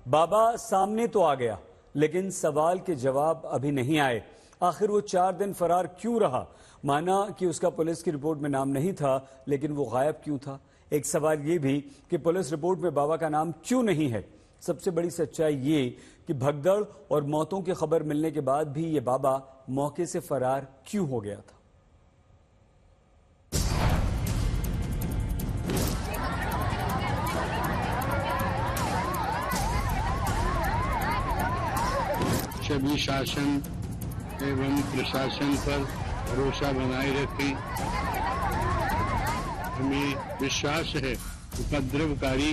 बाबा सामने तो आ गया, लेकिन सवाल के जवाब अभी नहीं आए। आखिर वो 4 दिन फरार क्यों रहा? माना कि उसका पुलिस की रिपोर्ट में नाम नहीं था, लेकिन वो गायब क्यों था? एक सवाल ये भी कि पुलिस रिपोर्ट में बाबा का नाम क्यों नहीं है? सबसे बड़ी सच्चाई ये कि भगदड़ और मौतों की खबर मिलने के बाद भी ये बाबा मौके से फरार क्यों हो गया था? सभी शासन एवं प्रशासन पर भरोसा बनाए रखें। हमें विश्वास है उपद्रवकारी।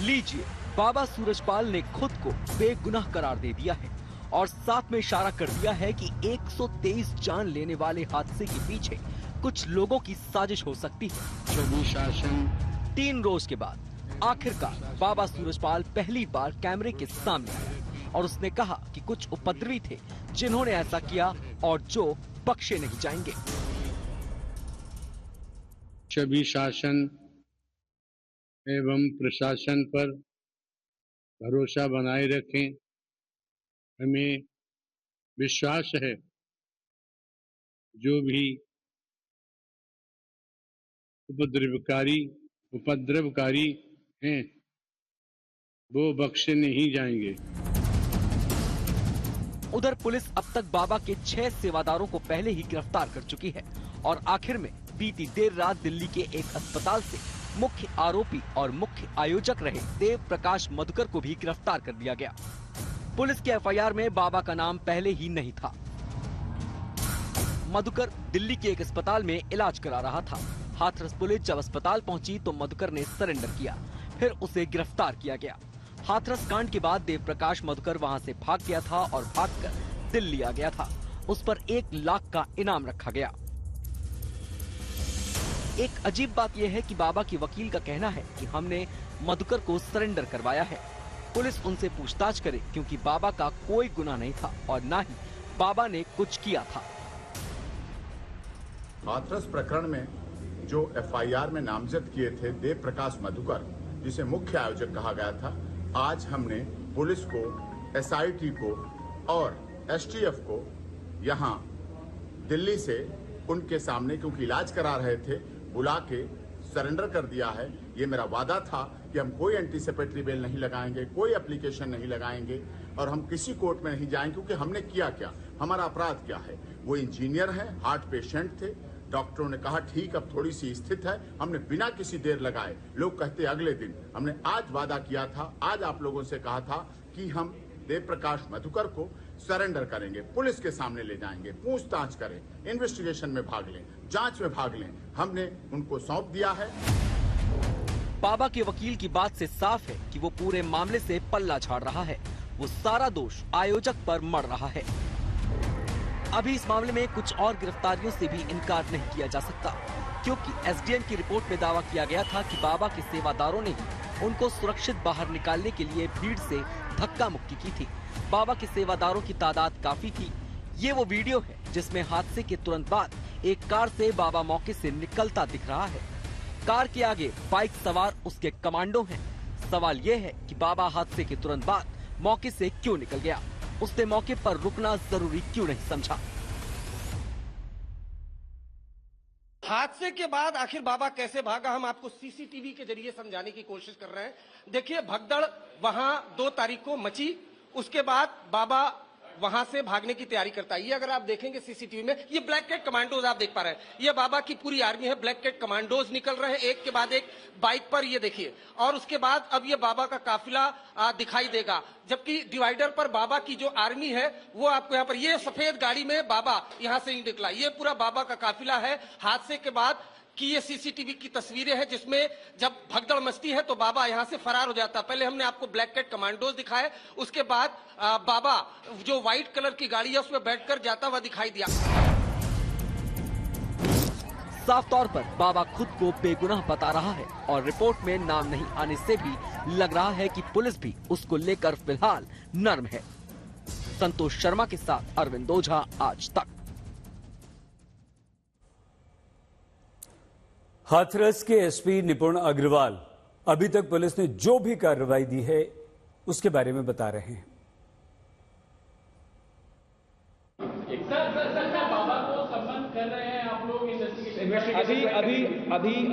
लीजिए, बाबा सूरजपाल ने खुद को बेगुनाह करार दे दिया है और साथ में इशारा कर दिया है कि 123 जान लेने वाले हादसे के पीछे कुछ लोगों की साजिश हो सकती है। सभी शासन 3 रोज के बाद आखिरकार बाबा सूरजपाल पहली बार कैमरे के सामने आया और उसने कहा कि कुछ उपद्रवी थे जिन्होंने ऐसा किया और जो बख्शे नहीं जाएंगे। सभी शासन एवं प्रशासन पर भरोसा बनाए रखें। हमें विश्वास है जो भी उपद्रवकारी हैं वो बख्शे नहीं जाएंगे। उधर पुलिस अब तक बाबा के 6 सेवादारों को पहले ही गिरफ्तार कर चुकी है और आखिर में बीती देर रात दिल्ली के एक अस्पताल से मुख्य आरोपी और मुख्य आयोजक रहे देव प्रकाश मधुकर को भी गिरफ्तार कर लिया गया। पुलिस के एफआईआर में बाबा का नाम पहले ही नहीं था। मधुकर दिल्ली के एक अस्पताल में इलाज करा रहा था। हाथरस पुलिस जब अस्पताल पहुंची तो मधुकर ने सरेंडर किया, फिर उसे गिरफ्तार किया गया। हाथरस कांड के बाद देव प्रकाश मधुकर वहां से भाग गया था और भागकर दिल्ली आ गया था। उस पर 1 लाख का इनाम रखा गया। एक अजीब बात यह है कि बाबा के वकील का कहना है कि हमने मधुकर को सरेंडर करवाया है। पुलिस उनसे पूछताछ करे क्योंकि बाबा का कोई गुनाह नहीं था और न ही बाबा ने कुछ किया था। हाथरस प्रकरण में जो एफआईआर में नामजद किए थे देव प्रकाश मधुकर, जिसे मुख्य आयोजक कहा गया था, आज हमने पुलिस को, एसआईटी को और एसटीएफ को यहां दिल्ली से उनके सामने, क्योंकि इलाज करा रहे थे, बुला के सरेंडर कर दिया है। ये मेरा वादा था कि हम कोई एंटीसिपेटरी बेल नहीं लगाएंगे, कोई एप्लीकेशन नहीं लगाएंगे और हम किसी कोर्ट में नहीं जाएंगे, क्योंकि हमने किया क्या, हमारा अपराध क्या है। वो इंजीनियर हैं, हार्ट पेशेंट थे। डॉक्टरों ने कहा ठीक अब थोड़ी सी स्थित है। हमने बिना किसी देर लगाए, लोग कहते अगले दिन, हमने आज वादा किया था, आज आप लोगों से कहा था कि हम देव प्रकाश मधुकर को सरेंडर करेंगे, पुलिस के सामने ले जाएंगे, पूछताछ करें, इन्वेस्टिगेशन में भाग लें, जांच में भाग लें। हमने उनको सौंप दिया है। बाबा के वकील की बात से साफ है कि वो पूरे मामले से पल्ला झाड़ रहा है। वो सारा दोष आयोजक पर मढ़ रहा है। अभी इस मामले में कुछ और गिरफ्तारियों से भी इनकार नहीं किया जा सकता, क्योंकि एसडीएम की रिपोर्ट में दावा किया गया था कि बाबा के सेवादारों ने ही उनको सुरक्षित बाहर निकालने के लिए भीड़ से धक्का मुक्की की थी। बाबा के सेवादारों की तादाद काफी थी। ये वो वीडियो है जिसमें हादसे के तुरंत बाद एक कार से बाबा मौके से निकलता दिख रहा है। कार के आगे बाइक सवार उसके कमांडो हैं। सवाल ये है कि बाबा हादसे के तुरंत बाद मौके से क्यों निकल गया? उसने मौके पर रुकना जरूरी क्यों नहीं समझा? हादसे के बाद आखिर बाबा कैसे भागा, हम आपको सीसीटीवी के जरिए समझाने की कोशिश कर रहे हैं। देखिए, भगदड़ वहां 2 तारीख को मची, उसके बाद बाबा वहां से भागने की तैयारी करता है। ये अगर आप देखेंगे सीसीटीवी में, ये ब्लैक कैट कमांडोज आप देख पा रहे हैं, ये बाबा की पूरी आर्मी है। ब्लैक कैट कमांडोज निकल रहे हैं एक के बाद एक बाइक पर, ये देखिए। और उसके बाद अब ये बाबा का काफिला दिखाई देगा, जबकि डिवाइडर पर बाबा की जो आर्मी है वो आपको यहाँ पर, ये सफेद गाड़ी में बाबा यहाँ से नहीं निकला, ये पूरा बाबा का काफिला है। हादसे के बाद कि ये सीसीटीवी की तस्वीरें हैं जिसमें जब भगदड़ मचती है तो बाबा यहां से फरार हो जाता है। पहले हमने आपको ब्लैक कैट कमांडोज दिखाए, उसके बाद बाबा जो व्हाइट कलर की गाड़ी है उसमें बैठकर जाता हुआ दिखाई दिया। साफ तौर पर बाबा खुद को बेगुनाह बता रहा है और रिपोर्ट में नाम नहीं आने से भी लग रहा है कि पुलिस भी उसको लेकर फिलहाल नर्म है। संतोष शर्मा के साथ अरविंद ओझा, आज तक। हाथरस के एसपी निपुण अग्रवाल, अभी तक पुलिस ने जो भी कार्रवाई दी है उसके बारे में बता रहे हैं।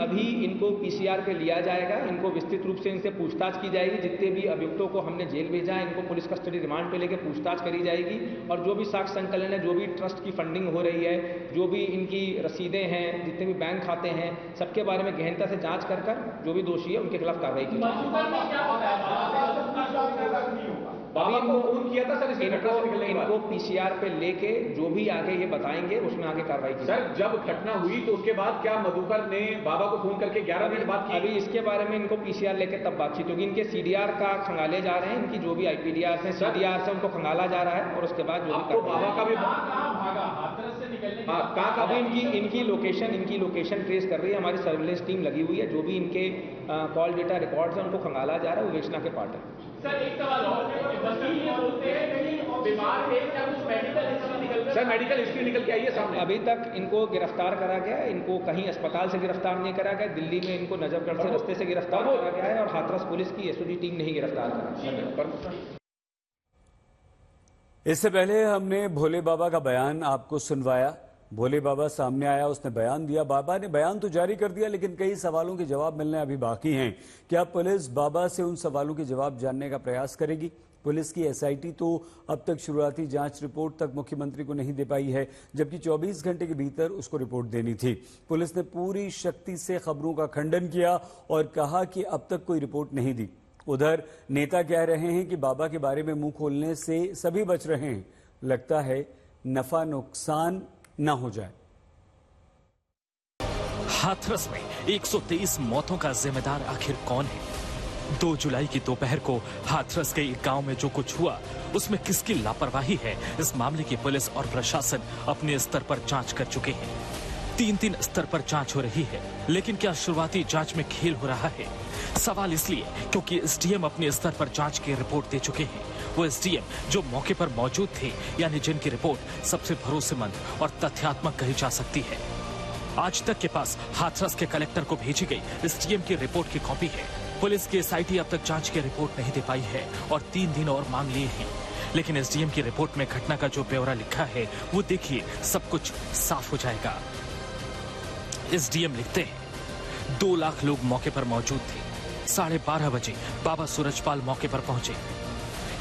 अभी इनको पीसीआर पे लिया जाएगा। इनको विस्तृत रूप से इनसे पूछताछ की जाएगी। जितने भी अभियुक्तों को हमने जेल भेजा है, इनको पुलिस कस्टडी रिमांड पे लेके पूछताछ करी जाएगी। और जो भी साक्ष्य संकलन है, जो भी ट्रस्ट की फंडिंग हो रही है, जो भी इनकी रसीदें हैं, जितने भी बैंक खाते हैं, सबके बारे में गहनता से जांच कर जो भी दोषी है उनके खिलाफ कार्रवाई की जाएगी। अभी इनको पीसीआर पे लेके जो भी आगे ये बताएंगे उसमें आगे कार्रवाई की। सर, जब घटना हुई तो उसके बाद क्या मधुकर ने बाबा को फोन करके 11 मिनट बात की? अभी इसके बारे में इनको पीसीआर लेके तब बातचीत होगी। इनके सीडीआर का खंगाले जा रहे हैं। इनकी जो भी आईपीडीआर है, सीडीआर से उनको खंगाला जा रहा है और उसके बाद जो भी बाबा का भी अभी इनकी लोकेशन ट्रेस कर रही है। हमारी सर्विलेंस टीम लगी हुई है। जो भी इनके कॉल डेटा रिकॉर्ड्स हैं उनको खंगाला जा रहा है। वो विवेचना के पार्ट है। सर, एक सवाल और, वकील ये बोलते हैं कि बीमार थे, क्या कुछ मेडिकल हिस्ट्री निकल कर? सर, मेडिकल हिस्ट्री निकल के आई है सामने। अभी तक इनको गिरफ्तार करा गया है। इनको कहीं अस्पताल से गिरफ्तार नहीं करा गया। दिल्ली में इनको नजफगढ़ से रास्ते से गिरफ्तार करा गया है और हाथरस पुलिस की एसओजी टीम ने ही गिरफ्तार करा। इससे पहले हमने भोले बाबा का बयान आपको सुनवाया। भोले बाबा सामने आया, उसने बयान दिया। बाबा ने बयान तो जारी कर दिया, लेकिन कई सवालों के जवाब मिलने अभी बाकी हैं। क्या पुलिस बाबा से उन सवालों के जवाब जानने का प्रयास करेगी? पुलिस की एसआईटी तो अब तक शुरुआती जांच रिपोर्ट तक मुख्यमंत्री को नहीं दे पाई है, जबकि 24 घंटे के भीतर उसको रिपोर्ट देनी थी। पुलिस ने पूरी शक्ति से खबरों का खंडन किया और कहा कि अब तक कोई रिपोर्ट नहीं दी। उधर नेता कह रहे हैं कि बाबा के बारे में मुंह खोलने से सभी बच रहे हैं। लगता है नफा नुकसान न हो जाए। हाथरस में 123 मौतों का जिम्मेदार आखिर कौन है? 2 जुलाई की दोपहर को हाथरस के एक गांव में जो कुछ हुआ, उसमें किसकी लापरवाही है? इस मामले की पुलिस और प्रशासन अपने स्तर पर जांच कर चुके हैं। 3 स्तर पर जांच हो रही है, लेकिन क्या शुरुआती जांच में खेल हो रहा है? सवाल इसलिए क्योंकि एसडीएम अपने स्तर पर जांच की रिपोर्ट दे चुके हैं। वो एसडीएम जो मौके पर मौजूद थे, यानी जिनकी रिपोर्ट सबसे भरोसेमंद और तथ्यात्मक कही जा सकती है। आज तक के पास हाथरस के कलेक्टर को भेजी गई एसडीएम की रिपोर्ट की कॉपी है। पुलिस की एसआईटी अब तक जांच की रिपोर्ट नहीं दे पाई है और 3 दिन और मांग लिए हैं। लेकिन एसडीएम की रिपोर्ट में घटना का जो ब्यौरा लिखा है, वो देखिए, सब कुछ साफ हो जाएगा। एसडीएम लिखते हैं 2 लाख लोग मौके पर मौजूद थे। 12:30 बजे बाबा सूरजपाल मौके पर पहुंचे।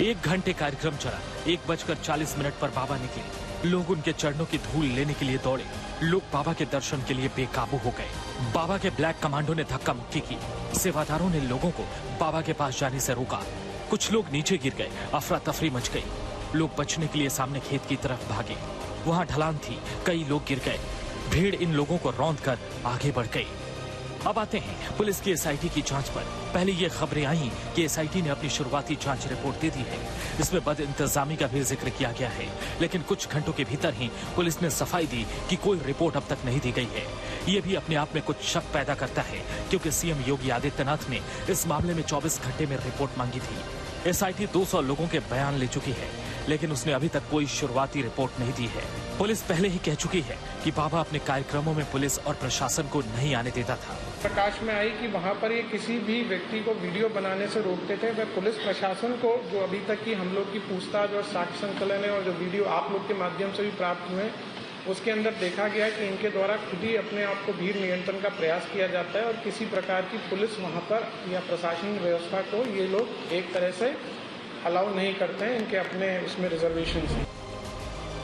1 घंटे कार्यक्रम चला। 1:40 पर बाबा निकले। लोग उनके चरणों की धूल लेने के लिए दौड़े। लोग बाबा के दर्शन के लिए बेकाबू हो गए। बाबा के ब्लैक कमांडो ने धक्का मुक्की की। सेवादारों ने लोगों को बाबा के पास जाने से रोका। कुछ लोग नीचे गिर गए। अफरा तफरी मच गई। लोग बचने के लिए सामने खेत की तरफ भागे। वहां ढलान थी, कई लोग गिर गए। भीड़ इन लोगों को रौंद कर आगे बढ़ गई। अब आते हैं पुलिस की एसआईटी की जांच पर। पहले ये खबरें आई कि एसआईटी ने अपनी शुरुआती जांच रिपोर्ट दे दी है। इसमें बदइंतजामी का भी जिक्र किया गया है, लेकिन कुछ घंटों के भीतर ही पुलिस ने सफाई दी कि कोई रिपोर्ट अब तक नहीं दी गई है। ये भी अपने आप में कुछ शक पैदा करता है, क्योंकि सीएम योगी आदित्यनाथ ने इस मामले में 24 घंटे में रिपोर्ट मांगी थी। एसआईटी 200 लोगों के बयान ले चुकी है, लेकिन उसने अभी तक कोई शुरुआती रिपोर्ट नहीं दी है। पुलिस पहले ही कह चुकी है कि बाबा अपने कार्यक्रमों में पुलिस और प्रशासन को नहीं आने देता था। प्रकाश में आई कि वहां पर ये किसी भी व्यक्ति को वीडियो बनाने से रोकते थे। वह पुलिस प्रशासन को, जो अभी तक की हम लोग की पूछताछ और साक्ष्य संकलन है और जो वीडियो आप लोग के माध्यम से भी प्राप्त हुए, उसके अंदर देखा गया कि इनके द्वारा खुद ही अपने आप को भीड़ नियंत्रण का प्रयास किया जाता है और किसी प्रकार की पुलिस वहाँ पर या प्रशासनिक व्यवस्था को ये लोग एक तरह से अलाउ नहीं करते हैं। इनके अपने इसमें रिजर्वेशन है।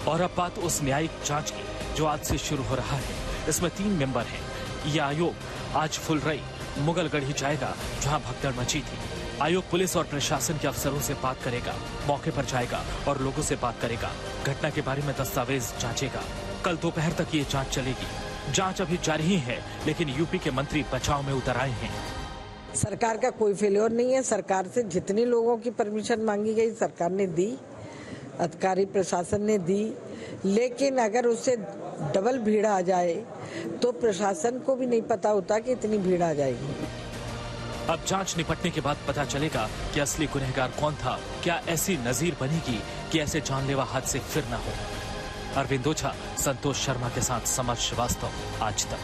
और अब बात उस न्यायिक जांच की जो आज से शुरू हो रहा है। इसमें 3 मेंबर हैं। यह आयोग आज फुलरई मुगलगढ़ी जाएगा, जहां भगदड़ मची थी। आयोग पुलिस और प्रशासन के अफसरों से बात करेगा, मौके पर जाएगा और लोगों से बात करेगा। घटना के बारे में दस्तावेज जांचेगा। कल दोपहर तक ये जांच चलेगी। जांच अभी जारी ही है, लेकिन यूपी के मंत्री बचाव में उतर आए हैं। सरकार का कोई फेलियर नहीं है। सरकार से जितने लोगों की परमिशन मांगी गई सरकार ने दी, अधिकारी प्रशासन ने दी, लेकिन अगर उससे डबल भीड़ आ जाए तो प्रशासन को भी नहीं पता होता कि इतनी भीड़ आ जाएगी। अब जांच निपटने के बाद पता चलेगा कि असली गुनहगार कौन था। क्या ऐसी नजीर बनेगी कि ऐसे जानलेवा हादसे फिर न हो। अरविंद ओझा, संतोष शर्मा के साथ समर श्रीवास्तव, आज तक।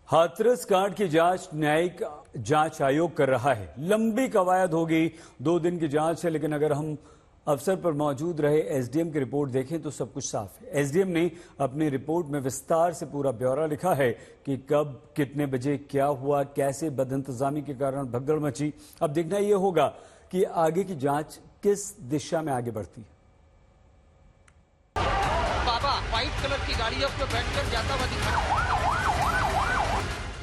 हाथरस कांड की जांच न्यायिक जांच आयोग कर रहा है। लंबी कवायद होगी, 2 दिन की जांच है, लेकिन अगर हम अफसर पर मौजूद रहे एसडीएम की रिपोर्ट देखें तो सब कुछ साफ है। एसडीएम ने अपनी रिपोर्ट में विस्तार से पूरा ब्यौरा लिखा है कि कब, कितने बजे, क्या हुआ, कैसे बदइंतजामी के कारण भगदड़ मची। अब देखना यह होगा कि आगे की जांच किस दिशा में आगे बढ़ती है। बाबा व्हाइट कलर की गाड़ी पर बैठकर जाता हुआ दिखा,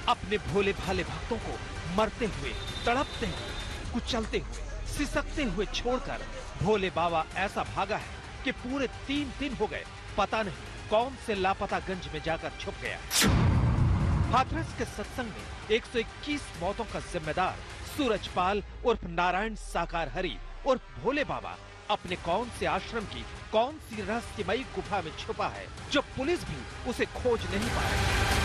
अपने भोले भाले भक्तों को मरते हुए, तड़पते हुए, कुचलते हुए, सिसकते हुए छोड़कर भोले बाबा ऐसा भागा है कि पूरे 3 दिन हो गए, पता नहीं कौन से लापता गंज में जाकर छुप गया। हाथरस के सत्संग में 121 मौतों का जिम्मेदार सूरजपाल उर्फ नारायण साकार हरि उर्फ भोले बाबा अपने कौन से आश्रम की कौन सी रहस्यमयी गुफा में छुपा है जो पुलिस भी उसे खोज नहीं पा रही।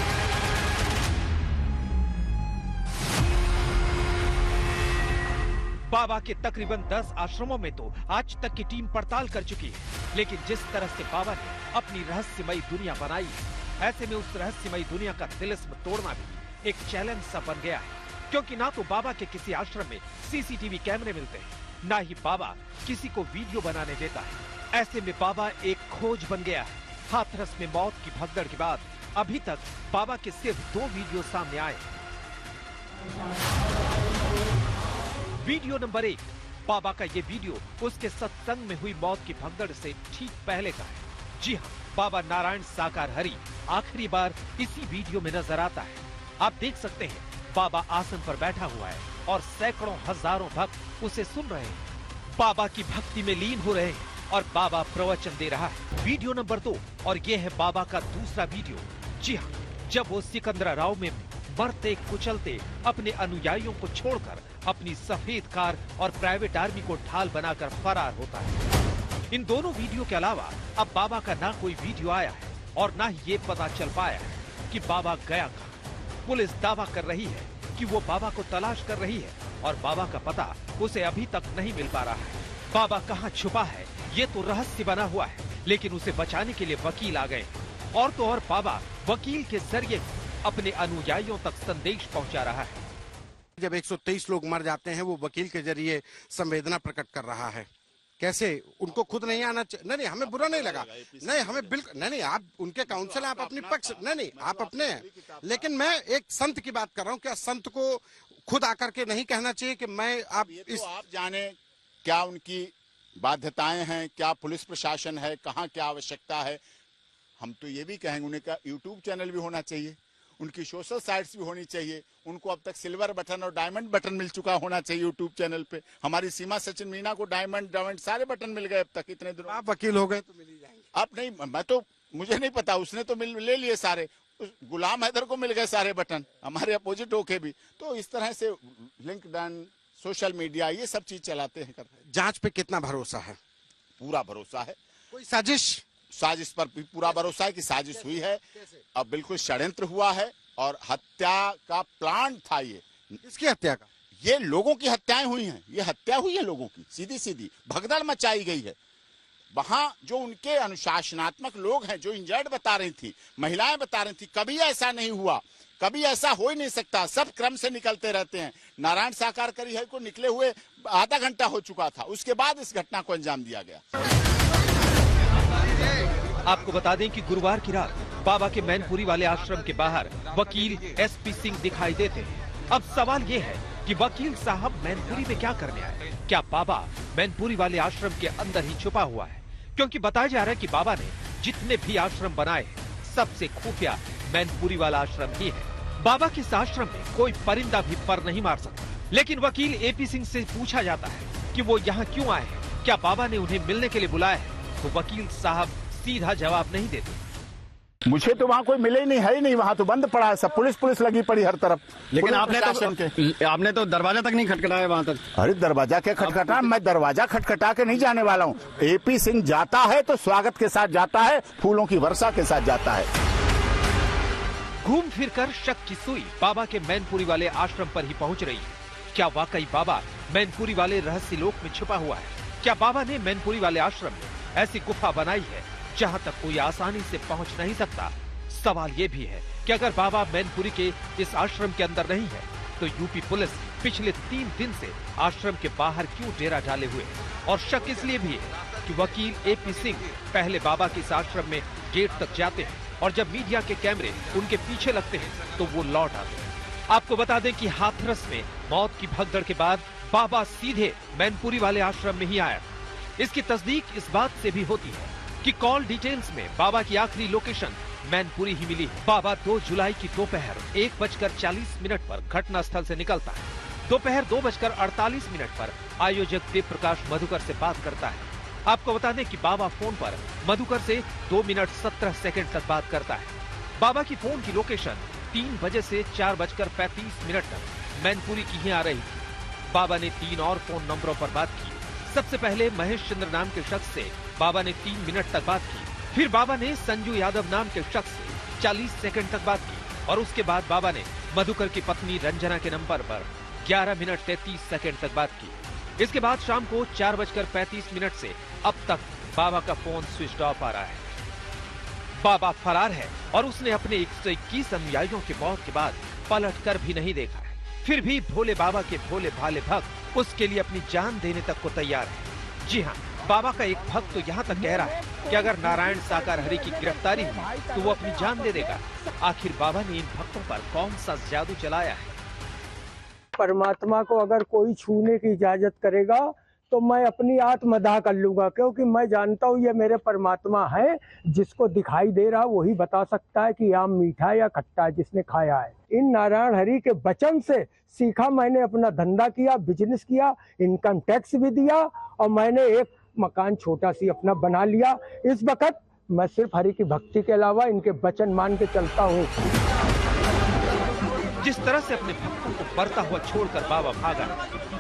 बाबा के तकरीबन 10 आश्रमों में तो आज तक की टीम पड़ताल कर चुकी है, लेकिन जिस तरह से बाबा ने अपनी रहस्यमयी दुनिया बनाई है, ऐसे में उस रहस्यमयी दुनिया का तिलिस्म तोड़ना भी एक चैलेंज सा बन गया है। क्योंकि ना तो बाबा के किसी आश्रम में सीसीटीवी कैमरे मिलते हैं, ना ही बाबा किसी को वीडियो बनाने देता है। ऐसे में बाबा एक खोज बन गया है। हाथरस में मौत की भगदड़ के बाद अभी तक बाबा के सिर्फ 2 वीडियो सामने आए। वीडियो नंबर 1, बाबा का ये वीडियो उसके सत्संग में हुई मौत की भगदड़ से ठीक पहले का है। जी हाँ, बाबा नारायण साकार हरि आखिरी बार इसी वीडियो में नजर आता है। आप देख सकते हैं बाबा आसन पर बैठा हुआ है और सैकड़ों हजारों भक्त उसे सुन रहे हैं। बाबा की भक्ति में लीन हो रहे हैं और बाबा प्रवचन दे रहा है। वीडियो नंबर 2, और ये है बाबा का दूसरा वीडियो। जी हाँ, जब वो सिकंदराबाद में मरते कुचलते अपने अनुयायियों को छोड़कर अपनी सफेद कार और प्राइवेट आर्मी को ढाल बनाकर फरार होता है। इन दोनों वीडियो के अलावा अब बाबा का ना कोई वीडियो आया है और ना ही ये पता चल पाया है कि बाबा गया कहाँ। पुलिस दावा कर रही है कि वो बाबा को तलाश कर रही है और बाबा का पता उसे अभी तक नहीं मिल पा रहा है। बाबा कहाँ छुपा है ये तो रहस्य बना हुआ है, लेकिन उसे बचाने के लिए वकील आ गए। और तो और बाबा वकील के जरिए अपने अनुयायियों तक संदेश पहुंचा रहा है। जब 123 लोग मर जाते हैं, वो वकील के जरिए संवेदना प्रकट कर रहा है। कैसे उनको खुद नहीं आना चाहिए? नहीं, हमें बुरा नहीं लगा, नहीं हमें बिल्कुल नहीं, आप उनके काउंसिल, आप अपनी पक्ष, नहीं आप अपने हैं, लेकिन मैं एक संत की बात कर रहा हूँ। क्या संत को खुद आकर के नहीं कहना चाहिए कि मैं आप इस आप जाने क्या उनकी बाध्यताएं हैं, क्या पुलिस प्रशासन है, कहाँ क्या आवश्यकता है। हम तो ये भी कहेंगे उन्हें का यूट्यूब चैनल भी होना चाहिए, उनकी सोशल साइट्स भी होनी चाहिए। उनको अब तक सिल्वर बटन और डायमंड बटन मिल चुका होना चाहिए यूट्यूब चैनल पे। हमारी सीमा सचिन मीना को डायमंड सारे बटन मिल गए अब तक इतने दिनों। आप वकील हो गए तो मिल ही जाएंगे। आप नहीं, मैं तो मुझे नहीं पता, उसने तो ले लिए सारे। गुलाम हैदर को मिल गए सारे बटन, हमारे अपोजिट होके भी। तो इस तरह से लिंक्डइन, सोशल मीडिया, ये सब चीज चलाते हैं, करते हैं। जांच पे कितना भरोसा है? पूरा भरोसा है। कोई साजिश पर भी पूरा भरोसा है कि साजिश हुई है। अब बिल्कुल षड्यंत्र हुआ है और हत्या का प्लान था। ये किसकी हत्या का? ये लोगों की हत्याएं हुई हैं, ये हत्या हुई है लोगों की, सीधी सीधी भगदड़ मचाई गई है। वहां जो उनके अनुशासनात्मक लोग हैं, जो इंजर्ड बता रही थी, महिलाएं बता रही थी, कभी ऐसा नहीं हुआ, कभी ऐसा हो ही नहीं सकता, सब क्रम से निकलते रहते हैं। नारायण साकार हरि को निकले हुए आधा घंटा हो चुका था, उसके बाद इस घटना को अंजाम दिया गया। आपको बता दें कि गुरुवार की रात बाबा के मैनपुरी वाले आश्रम के बाहर वकील एसपी सिंह दिखाई देते हैं। अब सवाल ये है कि वकील साहब मैनपुरी में क्या करने आए? क्या बाबा मैनपुरी वाले आश्रम के अंदर ही छुपा हुआ है? क्योंकि बताया जा रहा है कि बाबा ने जितने भी आश्रम बनाए सबसे खुफिया मैनपुरी वाला आश्रम ही है। बाबा के इस आश्रम में कोई परिंदा भी पर नहीं मार सकता। लेकिन वकील एपी सिंह से पूछा जाता है कि वो यहाँ क्यों आए हैं, क्या बाबा ने उन्हें मिलने के लिए बुलाया है? तो वकील साहब सीधा जवाब नहीं देते। मुझे तो वहाँ कोई मिले ही नहीं, है ही नहीं, वहाँ तो बंद पड़ा है, सब पुलिस लगी पड़ी हर तरफ। लेकिन आपने तो दरवाजा तक नहीं खटखटाया वहाँ तक। अरे दरवाजा क्या खटखटा, मैं दरवाजा खटखटा के नहीं जाने वाला हूँ। एपी सिंह जाता है तो स्वागत के साथ जाता है, फूलों की वर्षा के साथ जाता है। घूम फिरकर शक की सुई बाबा के मैनपुरी वाले आश्रम पर ही पहुंच रही है। क्या वाकई बाबा मैनपुरी वाले रहस्य लोक में छुपा हुआ है? क्या बाबा ने मैनपुरी वाले आश्रम में ऐसी गुफा बनाई है जहां तक कोई आसानी से पहुंच नहीं सकता? सवाल ये भी है कि अगर बाबा मैनपुरी के इस आश्रम के अंदर नहीं है तो यूपी पुलिस पिछले 3 दिन से आश्रम के बाहर क्यों डेरा डाले हुए है? और शक इसलिए भी है कि वकील एपी सिंह पहले बाबा के इस आश्रम में गेट तक जाते हैं और जब मीडिया के कैमरे उनके पीछे लगते हैं तो वो लौट आते हैं। आपको बता दें कि हाथरस में मौत की भगदड़ के बाद बाबा सीधे मैनपुरी वाले आश्रम में ही आया। इसकी तस्दीक इस बात से भी होती है कि कॉल डिटेल्स में बाबा की आखिरी लोकेशन मैनपुरी ही मिली है। बाबा 2 जुलाई की दोपहर 1:40 पर घटना स्थल से निकलता है। दोपहर 2:48 पर आयोजक देव प्रकाश मधुकर से बात करता है। आपको बता दें कि बाबा फोन पर मधुकर से 2 मिनट 17 सेकंड तक बात करता है। बाबा की फोन की लोकेशन 3 बजे से 4:35 तक मैनपुरी की ही आ रही थी। बाबा ने 3 और फोन नंबरों पर बात की। सबसे पहले महेश चंद्र नाम के शख्स से बाबा ने 3 मिनट तक बात की। फिर बाबा ने संजू यादव नाम के शख्स से 40 सेकंड तक बात की और उसके बाद बाबा ने मधुकर की पत्नी रंजना के नंबर पर 11 मिनट 33 सेकंड तक बात की। इसके बाद शाम को 4:35 से अब तक बाबा का फोन स्विच ऑफ आ रहा है। बाबा फरार है और उसने अपने 121 अनुयायियों की मौत के बाद पलट कर भी नहीं देखा है। फिर भी भोले बाबा के भोले भाले भक्त उसके लिए अपनी जान देने तक को तैयार है। जी हाँ, बाबा का एक भक्त तो यहाँ तक कह रहा है कि अगर नारायण साकार हरि की गिरफ्तारी हुई तो वो अपनी जान दे देगा। आखिर बाबा ने इन भक्तों पर कौन सा जादू चलाया है? परमात्मा को अगर कोई छूने की इजाजत करेगा तो मैं अपनी आत्मदाह कर लूंगा, क्योंकि मैं जानता हूँ ये मेरे परमात्मा है। जिसको दिखाई दे रहा वही बता सकता है कि आम मीठा है या खट्टा है, जिसने खाया है। इन नारायण हरि के वचन से सीखा मैंने, अपना धंधा किया, बिजनेस किया, इनकम टैक्स भी दिया और मैंने एक मकान छोटा सी अपना बना लिया। इस वक्त मैं सिर्फ हरि की भक्ति के अलावा इनके वचन मान के चलता हूँ। जिस तरह से अपने भक्तों को बरता हुआ छोड़कर बाबा भागा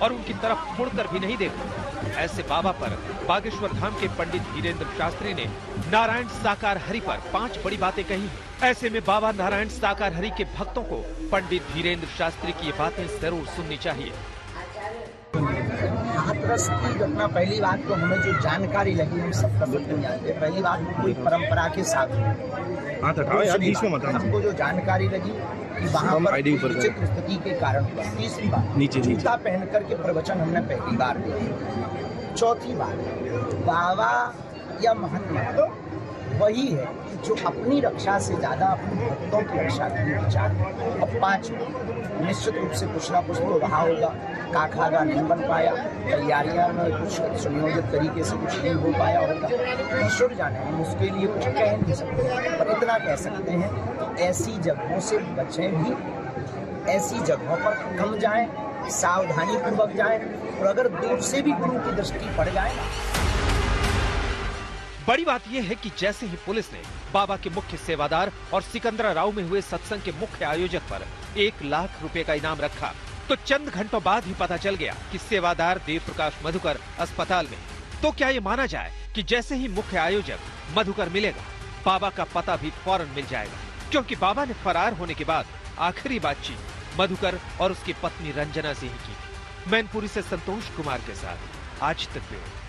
और उनकी तरफ मुड़कर भी नहीं देखा, ऐसे बाबा पर बागेश्वर धाम के पंडित धीरेन्द्र शास्त्री ने नारायण साकार हरि पर 5 बड़ी बातें कही। ऐसे में बाबा नारायण साकार हरि के भक्तों को पंडित धीरेन्द्र शास्त्री की ये बातें जरूर सुननी चाहिए। हाथरस की घटना, पहली बात तो हमें जो जानकारी लगी हम सब नहीं जानते। पहली बात कोई परंपरा के साथ हमको जो जानकारी लगी कि वहाँ पर विचित्र स्थिति के कारण हुआ। तीसरी बात, जूता पहन करके प्रवचन हमने पहली बार दिया। चौथी बात, बाबा या महात्मा वही है कि जो अपनी रक्षा से ज्यादा अपने भक्तों की रक्षा करने विचार। अब 5, निश्चित रूप से कुछ ना कुछ तो रहा होगा। काखागा नहीं बन पाया, तैयारियां में कुछ सुनियोजित तरीके से कुछ नहीं हो पाया होगा। ईश्वर जाने, हम उसके लिए कुछ कह नहीं सकते, पर इतना कह सकते हैं कि ऐसी जगहों से बचें भी, ऐसी जगहों पर कम जाएं, सावधानी पूर्वक जाएं और अगर दूर से भी गुरु की दृष्टि पड़ जाए ना। बड़ी बात यह है कि जैसे ही पुलिस ने बाबा के मुख्य सेवादार और सिकंदराराव में हुए सत्संग के मुख्य आयोजक पर 1 लाख रुपए का इनाम रखा तो चंद घंटों बाद ही पता चल गया कि सेवादार देव प्रकाश मधुकर अस्पताल में। तो क्या ये माना जाए कि जैसे ही मुख्य आयोजक मधुकर मिलेगा, बाबा का पता भी फौरन मिल जाएगा? क्योंकि बाबा ने फरार होने के बाद आखिरी बातचीत मधुकर और उसकी पत्नी रंजना से ही की। मैनपुरी से संतोष कुमार के साथ आज तक ब्यूरो।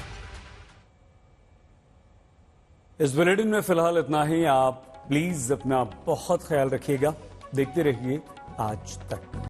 इस बुलेटिन में फिलहाल इतना ही। आप प्लीज अपना बहुत ख्याल रखिएगा। देखते रहिए आज तक।